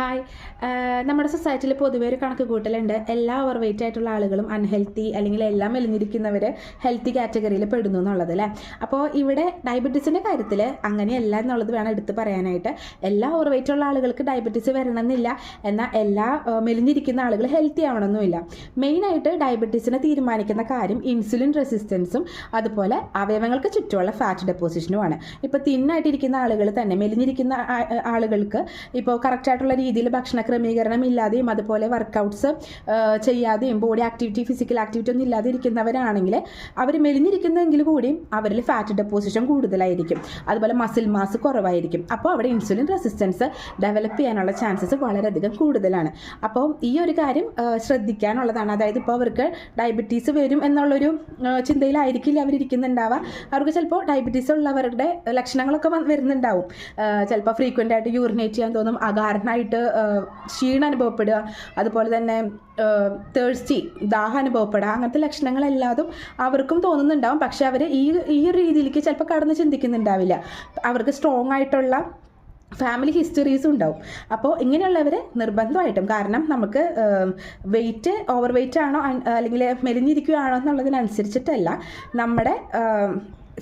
Hi. നമ്മുടെ സൊസൈറ്റിയിൽ പൊതുവേ ഒരു കണക്ക് കൂട്ടലുണ്ട്, എല്ലാ ഓവർ വെയിറ്റ് ആയിട്ടുള്ള ആളുകളും അൺഹെൽത്തി അല്ലെങ്കിൽ എല്ലാം മെലിഞ്ഞിരിക്കുന്നവർ ഹെൽത്തി കാറ്റഗറിയിൽ പെടുന്നു എന്നുള്ളത് അല്ലേ. അപ്പോൾ ഇവിടെ ഡയബറ്റീസിൻ്റെ കാര്യത്തിൽ അങ്ങനെയല്ല എന്നുള്ളത് വേണം എടുത്ത് പറയാനായിട്ട്. എല്ലാ ഓവർ വെയിറ്റ് ഉള്ള ആളുകൾക്ക് ഡയബറ്റീസ് വരണമെന്നില്ല, എന്നാൽ എല്ലാ മെലിഞ്ഞിരിക്കുന്ന ആളുകൾ ഹെൽത്തി ആവണമെന്നുമില്ല. മെയിനായിട്ട് ഡയബറ്റീസിനെ തീരുമാനിക്കുന്ന കാര്യം ഇൻസുലിൻ റെസിസ്റ്റൻസും അതുപോലെ അവയവങ്ങൾക്ക് ചുറ്റുമുള്ള ഫാറ്റ് ഡെപ്പോസിഷനുമാണ്. ഇപ്പോൾ തിന്നായിട്ടിരിക്കുന്ന ആളുകൾ തന്നെ മെലിഞ്ഞിരിക്കുന്ന ആളുകൾക്ക് ഇപ്പോൾ കറക്റ്റായിട്ടുള്ള രീതിയിൽ ഭക്ഷണ ക്രമീകരണം ഇല്ലാതെയും അതുപോലെ വർക്കൗട്ട്സ് ചെയ്യാതെയും ബോഡി ആക്ടിവിറ്റി ഫിസിക്കൽ ആക്ടിവിറ്റി ഒന്നും ഇല്ലാതെ ഇരിക്കുന്നവരാണെങ്കിൽ അവർ മെലിഞ്ഞിരിക്കുന്നെങ്കിൽ കൂടിയും അവരിൽ ഫാറ്റ് ഡെപ്പോസിഷൻ കൂടുതലായിരിക്കും, അതുപോലെ മസിൽ മാസ് കുറവായിരിക്കും. അപ്പോൾ അവിടെ ഇൻസുലിൻ റെസിസ്റ്റൻസ് ഡെവലപ്പ് ചെയ്യാനുള്ള ചാൻസസ് വളരെയധികം കൂടുതലാണ്. അപ്പോൾ ഈ ഒരു കാര്യം ശ്രദ്ധിക്കാനുള്ളതാണ്. അതായത് ഇപ്പോൾ അവർക്ക് ഡയബറ്റീസ് വരും എന്നുള്ളൊരു ചിന്തയിലായിരിക്കില്ല അവരിയ്ക്കുന്നുണ്ടാവുക. അവർക്ക് ചിലപ്പോൾ ഡയബറ്റീസ് ഉള്ളവരുടെ ലക്ഷണങ്ങളൊക്കെ വരുന്നുണ്ടാവും. ചിലപ്പോൾ ഫ്രീക്വൻ്റ് ആയിട്ട് യൂറിനേറ്റ് ചെയ്യാൻ തോന്നും, അകാരണമായിട്ട് ക്ഷീണം അനുഭവപ്പെടുക, അതുപോലെ തന്നെ തേഴ്സ്റ്റി ദാഹം അനുഭവപ്പെടുക, അങ്ങനത്തെ ലക്ഷണങ്ങളെല്ലാതും അവർക്കും തോന്നുന്നുണ്ടാവും. പക്ഷെ അവർ ഈ ഒരു രീതിയിലേക്ക് ചിലപ്പോൾ കടന്ന് ചിന്തിക്കുന്നുണ്ടാവില്ല. അവർക്ക് സ്ട്രോങ് ആയിട്ടുള്ള ഫാമിലി ഹിസ്റ്ററീസ് ഉണ്ടാവും. അപ്പോൾ ഇങ്ങനെയുള്ളവർ നിർബന്ധമായിട്ടും, കാരണം നമുക്ക് വെയിറ്റ് ഓവർ വെയിറ്റ് ആണോ അല്ലെങ്കിൽ മെലിഞ്ഞിരിക്കുകയാണോ എന്നുള്ളതിനനുസരിച്ചിട്ടല്ല, നമ്മുടെ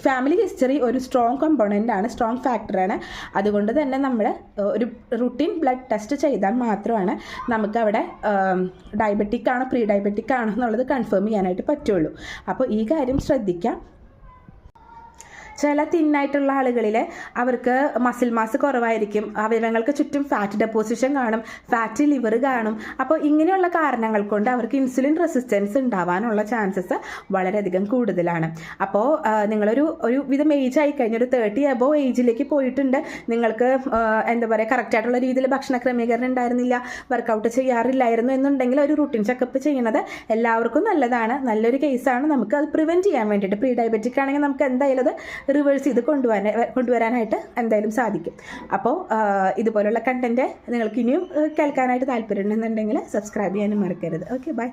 ഫാമിലി ഹിസ്റ്ററി ഒരു സ്ട്രോങ് കമ്പോണൻ്റ് ആണ്, സ്ട്രോങ് ഫാക്ടറാണ്. അതുകൊണ്ട് തന്നെ നമ്മൾ ഒരു റുട്ടീൻ ബ്ലഡ് ടെസ്റ്റ് ചെയ്താൽ മാത്രമാണ് നമുക്ക് അവിടെ ഡയബറ്റിക് ആണോ പ്രീ ഡയബറ്റിക് ആണോ എന്നുള്ളത് കൺഫേം ചെയ്യാനായിട്ട് പറ്റുള്ളൂ. അപ്പോൾ ഈ കാര്യം ശ്രദ്ധിക്കാം. ചില തിന്നായിട്ടുള്ള ആളുകളിൽ അവർക്ക് മസിൽ മാസ് കുറവായിരിക്കും, അവയവങ്ങൾക്ക് ചുറ്റും ഫാറ്റ് ഡെപ്പോസിഷൻ കാണും, ഫാറ്റ് ലിവർ കാണും. അപ്പോൾ ഇങ്ങനെയുള്ള കാരണങ്ങൾ കൊണ്ട് അവർക്ക് ഇൻസുലിൻ റെസിസ്റ്റൻസ് ഉണ്ടാവാനുള്ള ചാൻസസ് വളരെയധികം കൂടുതലാണ്. അപ്പോൾ നിങ്ങളൊരു വിധം ഏജ് ആയിക്കഴിഞ്ഞാൽ ഒരു 30 അബോവ് ഏജിലേക്ക് പോയിട്ടുണ്ട്, നിങ്ങൾക്ക് എന്താ പറയുക കറക്റ്റായിട്ടുള്ള രീതിയിൽ ഭക്ഷണ ക്രമീകരണം ഉണ്ടായിരുന്നില്ല, വർക്കൗട്ട് ചെയ്യാറില്ലായിരുന്നു എന്നുണ്ടെങ്കിൽ ഒരു റുട്ടീൻ ചെക്കപ്പ് ചെയ്യുന്നത് എല്ലാവർക്കും നല്ലതാണ്, നല്ലൊരു കേസാണ്. നമുക്ക് അത് പ്രിവെൻറ്റ് ചെയ്യാൻ വേണ്ടിയിട്ട് പ്രീ ഡയബറ്റിക് ആണെങ്കിൽ നമുക്ക് എന്തായാലും അത് റിവേഴ്സ് ചെയ്ത് കൊണ്ടുവരാനായിട്ട് എന്തായാലും സാധിക്കും. അപ്പോൾ ഇതുപോലുള്ള കണ്ടൻറ്റ് നിങ്ങൾക്ക് ഇനിയും കേൾക്കാനായിട്ട് താല്പര്യമുണ്ടെന്നുണ്ടെങ്കിൽ സബ്സ്ക്രൈബ് ചെയ്യാനും മറക്കരുത്. Okay, by.